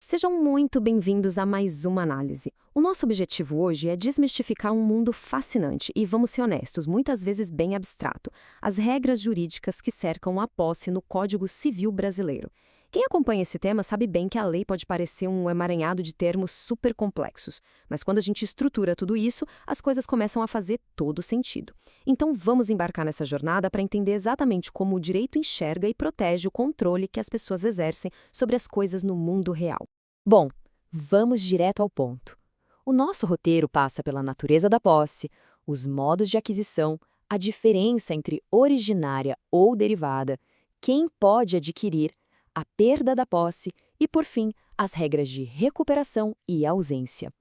Sejam muito bem-vindos a mais uma análise. O nosso objetivo hoje é desmistificar um mundo fascinante e, vamos ser honestos, muitas vezes bem abstrato, as regras jurídicas que cercam a posse no Código Civil brasileiro. Quem acompanha esse tema sabe bem que a lei pode parecer um emaranhado de termos super complexos, mas quando a gente estrutura tudo isso, as coisas começam a fazer todo sentido. Então vamos embarcar nessa jornada para entender exatamente como o direito enxerga e protege o controle que as pessoas exercem sobre as coisas no mundo real. Bom, vamos direto ao ponto. O nosso roteiro passa pela natureza da posse, os modos de aquisição, a diferença entre originária ou derivada, quem pode adquirir, a perda da posse e, por fim, as regras de recuperação e ausência.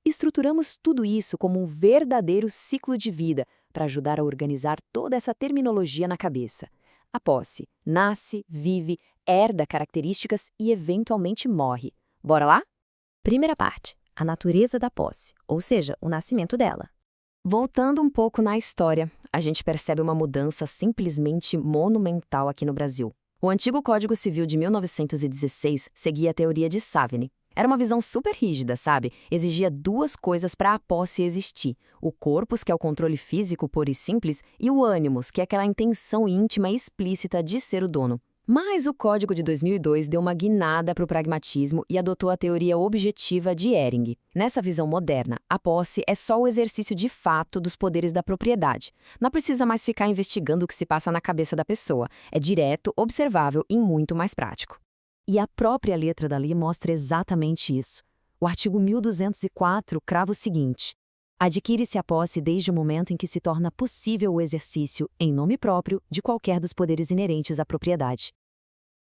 Estruturamos tudo isso como um verdadeiro ciclo de vida para ajudar a organizar toda essa terminologia na cabeça. A posse nasce, vive, herda características e eventualmente morre. Bora lá? Primeira parte, a natureza da posse, ou seja, o nascimento dela. Voltando um pouco na história, a gente percebe uma mudança simplesmente monumental aqui no Brasil. O antigo Código Civil de 1916 seguia a teoria de Savigny. Era uma visão super rígida, sabe? Exigia duas coisas para a posse existir: o corpus, que é o controle físico puro e simples, e o animus, que é aquela intenção íntima e explícita de ser o dono. Mas o Código de 2002 deu uma guinada para o pragmatismo e adotou a teoria objetiva de Ehring. Nessa visão moderna, a posse é só o exercício de fato dos poderes da propriedade. Não precisa mais ficar investigando o que se passa na cabeça da pessoa. É direto, observável e muito mais prático. E a própria letra da lei mostra exatamente isso. O artigo 1204 crava o seguinte: adquire-se a posse desde o momento em que se torna possível o exercício, em nome próprio, de qualquer dos poderes inerentes à propriedade.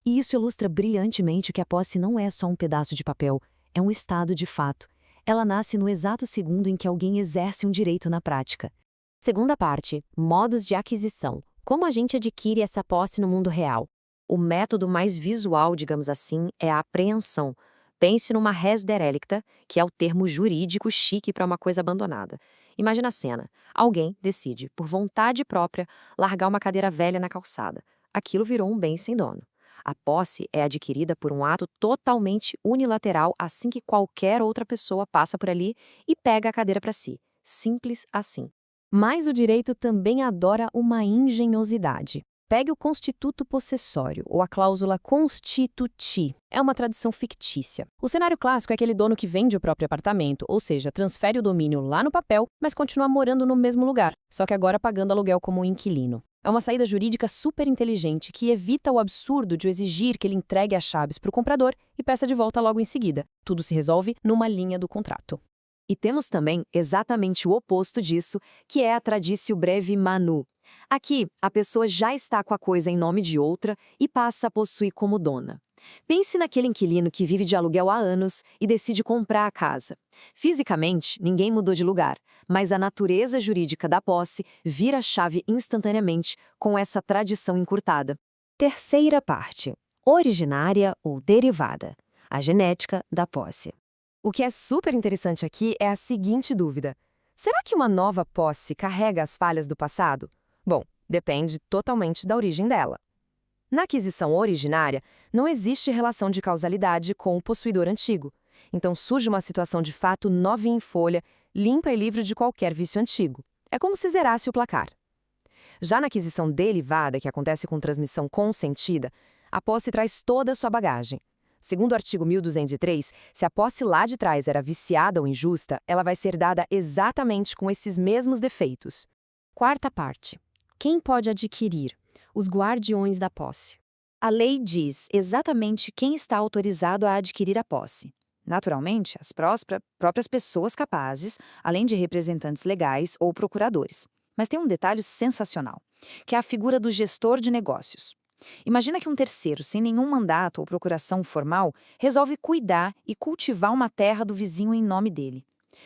E isso ilustra brilhantemente que a posse não é só um pedaço de papel, é um estado de fato. Ela nasce no exato segundo em que alguém exerce um direito na prática. Segunda parte, modos de aquisição. Como a gente adquire essa posse no mundo real? O método mais visual, digamos assim, é a apreensão. Pense numa res derelicta, que é o termo jurídico chique para uma coisa abandonada. Imagina a cena. Alguém decide, por vontade própria, largar uma cadeira velha na calçada. Aquilo virou um bem sem dono. A posse é adquirida por um ato totalmente unilateral assim que qualquer outra pessoa passa por ali e pega a cadeira para si. Simples assim. Mas o direito também adora uma engenhosidade. Pegue o constituto possessório, ou a cláusula constituti. É uma tradição fictícia. O cenário clássico é aquele dono que vende o próprio apartamento, ou seja, transfere o domínio lá no papel, mas continua morando no mesmo lugar, só que agora pagando aluguel como inquilino. É uma saída jurídica super inteligente que evita o absurdo de exigir que ele entregue as chaves para o comprador e peça de volta logo em seguida. Tudo se resolve numa linha do contrato. E temos também exatamente o oposto disso, que é a traditio brevi manu. Aqui, a pessoa já está com a coisa em nome de outra e passa a possuir como dona. Pense naquele inquilino que vive de aluguel há anos e decide comprar a casa. Fisicamente, ninguém mudou de lugar, mas a natureza jurídica da posse vira a chave instantaneamente com essa tradição encurtada. Terceira parte, originária ou derivada, a genética da posse. O que é super interessante aqui é a seguinte dúvida: será que uma nova posse carrega as falhas do passado? Bom, depende totalmente da origem dela. Na aquisição originária, não existe relação de causalidade com o possuidor antigo. Então surge uma situação de fato novinha em folha, limpa e livre de qualquer vício antigo. É como se zerasse o placar. Já na aquisição derivada, que acontece com transmissão consentida, a posse traz toda a sua bagagem. Segundo o artigo 1203, se a posse lá de trás era viciada ou injusta, ela vai ser dada exatamente com esses mesmos defeitos. Quarta parte. Quem pode adquirir? Os guardiões da posse. A lei diz exatamente quem está autorizado a adquirir a posse. Naturalmente, as próprias pessoas capazes, além de representantes legais ou procuradores. Mas tem um detalhe sensacional, que é a figura do gestor de negócios. Imagina que um terceiro, sem nenhum mandato ou procuração formal, resolve cuidar e cultivar uma terra do vizinho em nome dele.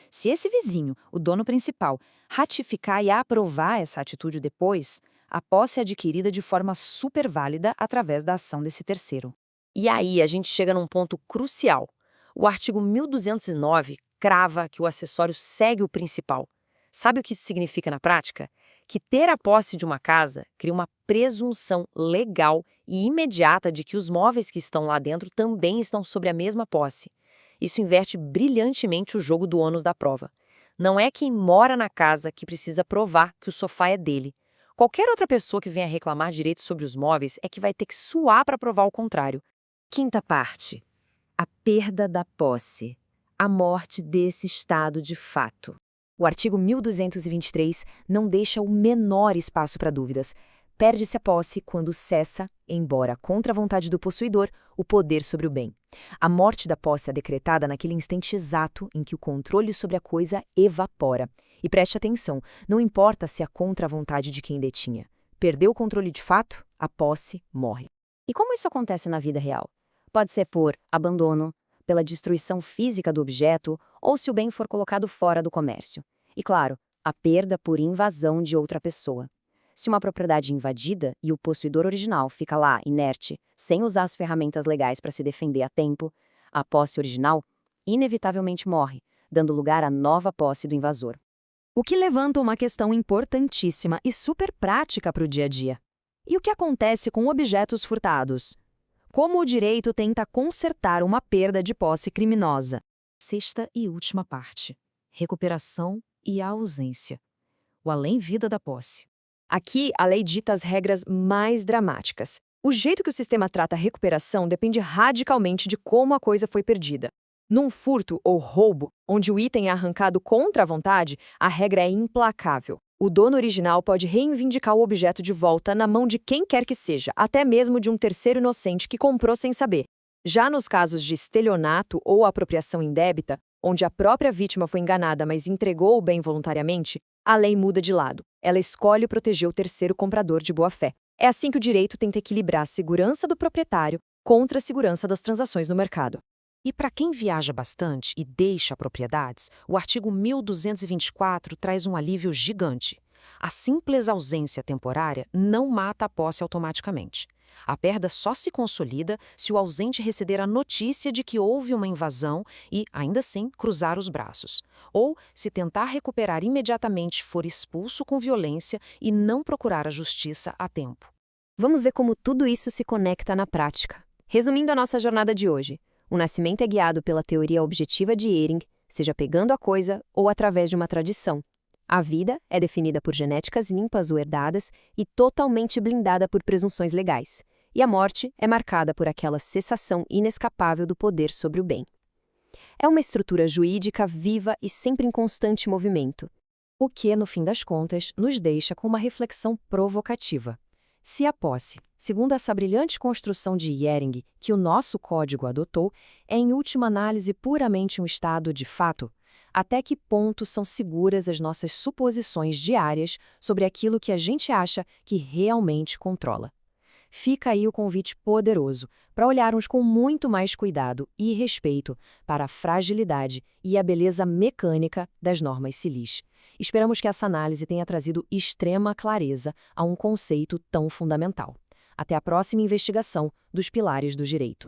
Se esse vizinho, o dono principal, ratificar e aprovar essa atitude depois, a posse é adquirida de forma super válida através da ação desse terceiro. E aí a gente chega num ponto crucial. O artigo 1209 crava que o acessório segue o principal. Sabe o que isso significa na prática? que ter a posse de uma casa cria uma presunção legal e imediata de que os móveis que estão lá dentro também estão sob a mesma posse. Isso inverte brilhantemente o jogo do ônus da prova. Não é quem mora na casa que precisa provar que o sofá é dele. Qualquer outra pessoa que venha reclamar direitos sobre os móveis é que vai ter que suar para provar o contrário. Quinta parte. A perda da posse. A morte desse estado de fato. O artigo 1223 não deixa o menor espaço para dúvidas. Perde-se a posse quando cessa, embora contra a vontade do possuidor, o poder sobre o bem. A morte da posse é decretada naquele instante exato em que o controle sobre a coisa evapora. E preste atenção, não importa se é contra a vontade de quem detinha. Perdeu o controle de fato, a posse morre. E como isso acontece na vida real? Pode ser por abandono, pela destruição física do objeto ou se o bem for colocado fora do comércio. E claro, a perda por invasão de outra pessoa. Se uma propriedade é invadida e o possuidor original fica lá, inerte, sem usar as ferramentas legais para se defender a tempo, a posse original inevitavelmente morre, dando lugar à nova posse do invasor. O que levanta uma questão importantíssima e super prática para o dia a dia. E o que acontece com objetos furtados? Como o direito tenta consertar uma perda de posse criminosa? Sexta e última parte. Recuperação e a ausência. O além-vida da posse. Aqui, a lei dita as regras mais dramáticas. O jeito que o sistema trata a recuperação depende radicalmente de como a coisa foi perdida. Num furto ou roubo, onde o item é arrancado contra a vontade, a regra é implacável. O dono original pode reivindicar o objeto de volta na mão de quem quer que seja, até mesmo de um terceiro inocente que comprou sem saber. Já nos casos de estelionato ou apropriação indébita, onde a própria vítima foi enganada, mas entregou o bem voluntariamente, a lei muda de lado. Ela escolhe proteger o terceiro comprador de boa-fé. É assim que o direito tenta equilibrar a segurança do proprietário contra a segurança das transações no mercado. E para quem viaja bastante e deixa propriedades, o artigo 1224 traz um alívio gigante. A simples ausência temporária não mata a posse automaticamente. A perda só se consolida se o ausente receber a notícia de que houve uma invasão e, ainda assim, cruzar os braços. Ou, se tentar recuperar imediatamente, for expulso com violência e não procurar a justiça a tempo. Vamos ver como tudo isso se conecta na prática. Resumindo a nossa jornada de hoje, o nascimento é guiado pela teoria objetiva de Eyring, seja pegando a coisa ou através de uma tradição. A vida é definida por genéticas limpas ou herdadas e totalmente blindada por presunções legais. E a morte é marcada por aquela cessação inescapável do poder sobre o bem. É uma estrutura jurídica viva e sempre em constante movimento, o que, no fim das contas, nos deixa com uma reflexão provocativa. Se a posse, segundo essa brilhante construção de Eyring que o nosso código adotou, é em última análise puramente um estado de fato, até que ponto são seguras as nossas suposições diárias sobre aquilo que a gente acha que realmente controla? Fica aí o convite poderoso para olharmos com muito mais cuidado e respeito para a fragilidade e a beleza mecânica das normas civis. Esperamos que essa análise tenha trazido extrema clareza a um conceito tão fundamental. Até a próxima investigação dos Pilares do Direito.